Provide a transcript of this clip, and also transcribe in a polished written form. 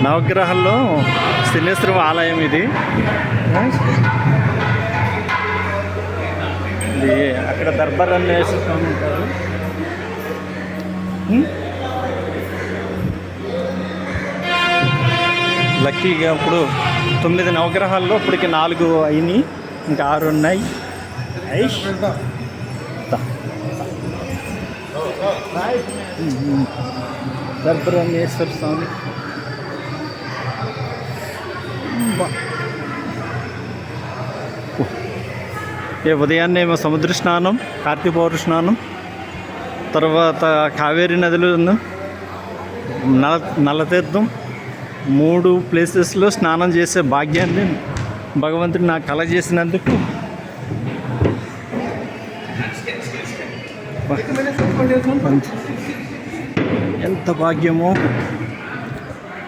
నవగ్రహాల్లో శనేశ్వరం ఆలయం ఇది. అక్కడ దర్బార్ అన్వేషణ స్వామి ఉంటారు. లక్కీగా ఇప్పుడు 9 నవగ్రహాల్లో ఇప్పటికి 4 అయినాయి, ఇంకా 6 ఉన్నాయి. దర్బారేశ్వర స్వామి ఉదయాన్నే ఏమో సముద్ర స్నానం, కార్తీక పౌర్ణ స్నానం, తర్వాత కావేరీ నదిలో నల్లతీర్థం, 3 ప్లేసెస్లో స్నానం చేసే భాగ్యాన్ని భగవంతుడు నాకు కలగజేసినందుకు ఎంత భాగ్యమో.